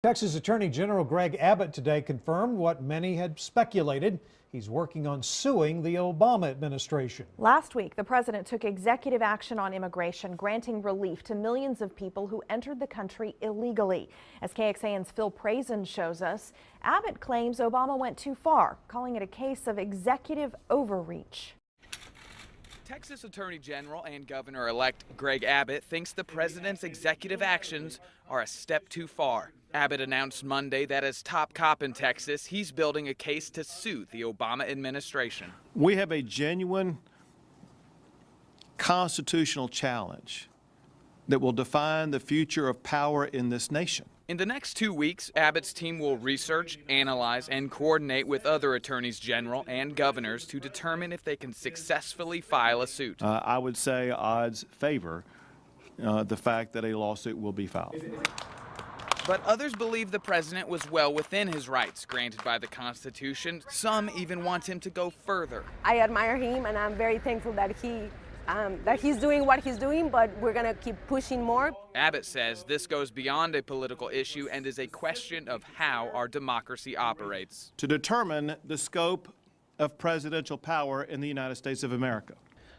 Texas Attorney General Greg Abbott today confirmed what many had speculated. He's working on suing the Obama administration. Last week, the president took executive action on immigration, granting relief to millions of people who entered the country illegally. As KXAN's Phil Prazen shows us, Abbott claims Obama went too far, calling it a case of executive overreach. Texas Attorney General and Governor-elect Greg Abbott thinks the president's executive actions are a step too far. Abbott announced Monday that as top cop in Texas, he's building a case to sue the Obama administration. We have a genuine constitutional challenge that will define the future of power in this nation. In the next 2 weeks, Abbott's team will research, analyze, and coordinate with other attorneys general and governors to determine if they can successfully file a suit. I would say odds favor the fact that a lawsuit will be filed. But others believe the president was well within his rights granted by the Constitution. Some even want him to go further. I admire him, and I'm very thankful that he's doing what he's doing, but we're going to keep pushing more. Abbott says this goes beyond a political issue and is a question of how our democracy operates. To determine the scope of presidential power in the United States of America.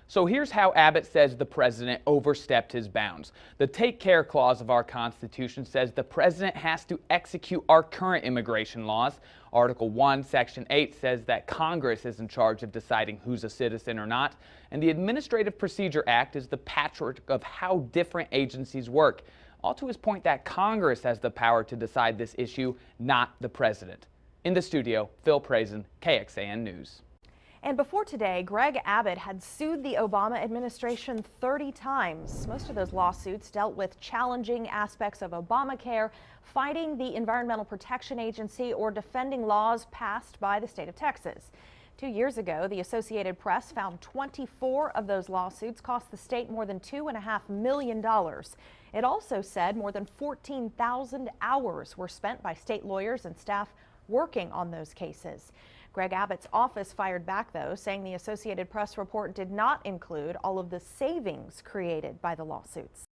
So here's how Abbott says the president overstepped his bounds. The Take Care Clause of our Constitution says the president has to execute our current immigration laws. Article 1, Section 8 says that Congress is in charge of deciding who's a citizen or not. And the Administrative Procedure Act is the patchwork of how different agencies work. All to his point that Congress has the power to decide this issue, not the president. In the studio, Phil Prazen, KXAN News. And before today, Greg Abbott had sued the Obama administration 30 times. Most of those lawsuits dealt with challenging aspects of Obamacare, fighting the Environmental Protection Agency, or defending laws passed by the state of Texas. 2 years ago, the Associated Press found 24 of those lawsuits cost the state more than $2.5 million. It also said more than 14,000 hours were spent by state lawyers and staff working on those cases. Greg Abbott's office fired back, though, saying the Associated Press report did not include all of the savings created by the lawsuits.